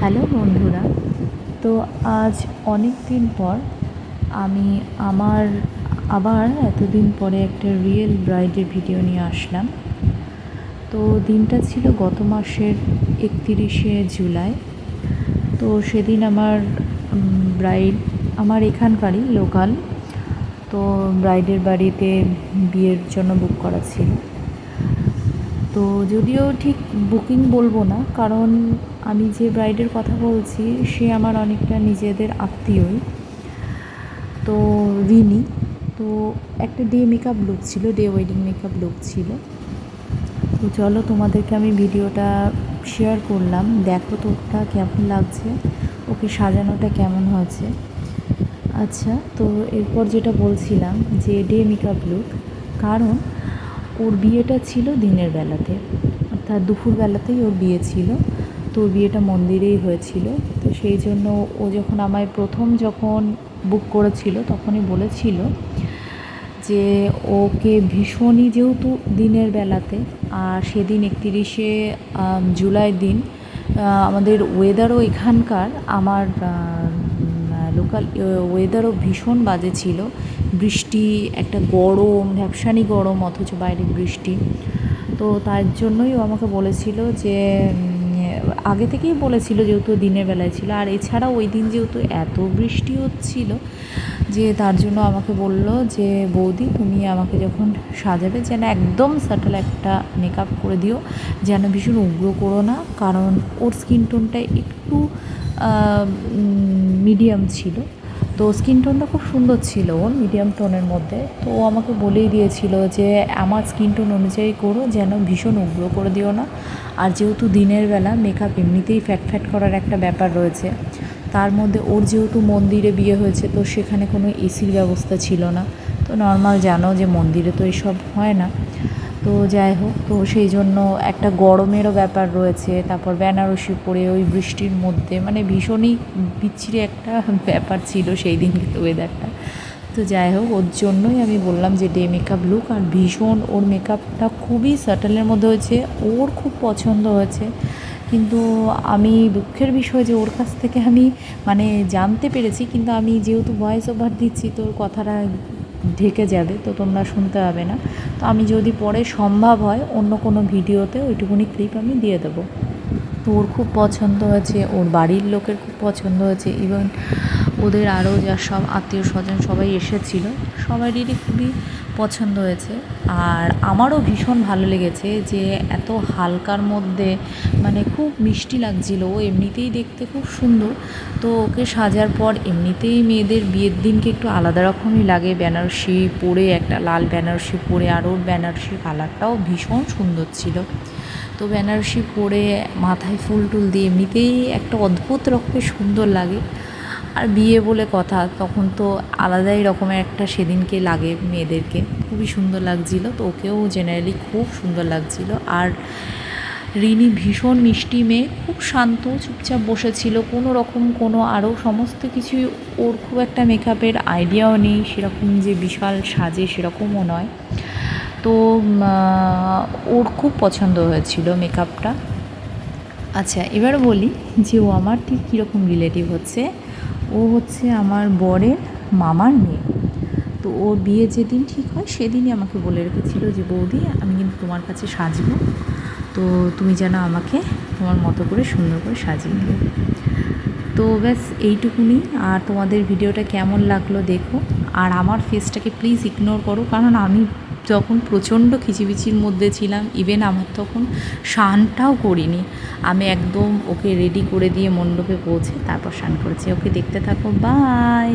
Hello বন্ধুরা, তো আজ অনেক দিন পর আমি আবার এতদিন পরে একটা রিয়েল ব্রাইডের ভিডিও নিয়ে আসলাম। তো দিনটা ছিল গত মাসের 31শে জুলাই। তো সেদিন আমার ব্রাইড আমার এখানকারই লোকাল, তো ব্রাইডের বাড়িতে বিয়ের জন্য বুক করা ছিল। তো যদিও ঠিক বুকিং বলবো না, কারণ আমি যে ব্রাইডের কথা বলছি সে আমার অনেকটা নিজেদের আত্মীয়ই। তো রিনি, তো একটা ডে মেকআপ লুক ছিল, ডে ওয়েডিং মেকআপ লুক ছিল। তো চলো তোমাদেরকে আমি ভিডিওটা শেয়ার করলাম, দেখো তো ওটা কেমন লাগছে, ওকে সাজানোটা কেমন হয়েছে। আচ্ছা, তো এরপর যেটা বলছিলাম যে ডে মেকআপ লুক, কারণ ওর বিয়েটা ছিল দিনের বেলাতে, অর্থাৎ দুপুরবেলাতেই ওর বিয়ে ছিল। তো ওর বিয়েটা মন্দিরেই হয়েছিল। তো সেই জন্য ও যখন আমায় যখন বুক করেছিল তখনই বলেছিল যে ওকে ভীষণই, যেহেতু দিনের বেলাতে, আর সেদিন 31শে জুলাই দিন আমাদের ওয়েদারও এখানকার আমার লোকাল ওয়েদারও ভীষণ বাজে ছিল। বৃষ্টি, একটা গরম, ভ্যাপসানি গরম, অথচ বাইরে বৃষ্টি। তো তার জন্যই ও আমাকে বলেছিল যে আগে থেকেই বলেছিল, যেহেতু দিনের বেলায় ছিল, আর এছাড়া ওই দিন যেহেতু এত বৃষ্টি হচ্ছিল যে তার জন্য আমাকে বলল যে বৌদি, তুমি আমাকে যখন সাজাবে যেন একদম সাটল একটা মেকআপ করে দিও, যেন ভীষণ উগ্র করো না, কারণ ওর স্কিন টোনটা একটু মিডিয়াম ছিল। তো স্কিন টোনটা খুব সুন্দর ছিল ওর, মিডিয়াম টোনের মধ্যে। তো ও আমাকে বলেই দিয়েছিল যে আমার স্কিন টোন অনুযায়ী করো, যেন ভীষণ উগ্র করে দিও না। আর যেহেতু দিনের বেলা মেকআপ এমনিতেই ফ্যাট ফ্যাট করার একটা ব্যাপার রয়েছে, তার মধ্যে ওর যেহেতু মন্দিরে বিয়ে হয়েছে, তো সেখানে কোনো এসির ব্যবস্থা ছিল না। তো নর্মাল জানো যে মন্দিরে তো এসব হয় না। তো যাই হোক, তো সেই জন্য একটা গরমেরও ব্যাপার রয়েছে। তারপর বেনারসি পরে ওই বৃষ্টির মধ্যে, মানে ভীষণই বিচ্ছিরি একটা ব্যাপার ছিল সেই দিনকে ওয়েদারটা। তো যাই হোক, ওর জন্যই আমি বললাম যে ডে মেকআপ লুক, আর ভীষণ ওর মেকআপটা খুবই সাটলের মধ্যে হয়েছে, ওর খুব পছন্দ হয়েছে। কিন্তু আমি দুঃখের বিষয় যে ওর কাছ থেকে আমি মানে জানতে পেরেছি, কিন্তু আমি যেহেতু ভয়েস ওভার দিচ্ছি তো ওর কথাটা ঢেকে যাবে, তো তোমরা শুনতে পাবে না। তো আমি যদি পরে সম্ভব হয় অন্য কোনো ভিডিওতে ওইটুকুনি ক্লিপ আমি দিয়ে দেবো। তো ওর খুব পছন্দ হয়েছে, ওর বাড়ির লোকের খুব পছন্দ হয়েছে, ইভেন ওদের আরও যা সব আত্মীয় স্বজন সবাই এসেছিল, সবারই খুবই পছন্দ হয়েছে। আর আমারও ভীষণ ভালো লেগেছে যে এত হালকার মধ্যে, মানে খুব মিষ্টি লাগছিল। ও এমনিতেই দেখতে খুব সুন্দর। তো ওকে সাজার পর এমনিতেই মেয়েদের বিয়ের দিনকে একটু আলাদা রকমই লাগে, বেনারসি পরে, একটা লাল বেনারসি পরে, আর ওর বেনারসি কালারটাও ভীষণ সুন্দর ছিল। তো বেনারসি পরে মাথায় ফুল টুল দিয়ে এমনিতেই একটা অদ্ভুত রকমের সুন্দর লাগে। আর বিয়ে বলে কথা, তখন তো আলাদাই রকমের একটা সেদিনকে লাগে মেয়েদেরকে, খুবই সুন্দর লাগছিল। তো ওকেও জেনারেলি খুব সুন্দর লাগছিল। আর রিনি ভীষণ মিষ্টি মেয়ে, খুব শান্ত, চুপচাপ বসেছিল, কোনো রকম কোনো আরও সমস্ত কিছুই, ওর খুব একটা মেকআপের আইডিয়াও নেই সেরকম, যে বিশাল সাজে সেরকমও নয়। তো ওর খুব পছন্দ হয়েছিল মেকআপটা। আচ্ছা, এবার বলি যে ও আমার ঠিক কীরকম রিলেটিভ হচ্ছে। ও হচ্ছে আমার বরের মামার মেয়ে। তো ওর বিয়ে যেদিন ঠিক হয় সেদিনই আমাকে বলে রেখেছিল যে বৌদি, আমি কিন্তু তোমার কাছে সাজবো, তো তুমি যেন আমাকে তোমার মতো করে সুন্দর করে সাজিয়ে দিও। তো ব্যাস এইটুকুনি। আর তোমাদের ভিডিওটা কেমন লাগলো দেখো, আর আমার ফেসটাকে প্লিজ ইগনোর করো, কারণ আমি যখন প্রচণ্ড খিচিবিচির মধ্যে ছিলাম, ইভেন আমার তখন স্নানটাও করিনি। আমি একদম ওকে রেডি করে দিয়ে মণ্ডপে পৌঁছে তারপর স্নান করেছি। ওকে দেখতে থাকো, বাই।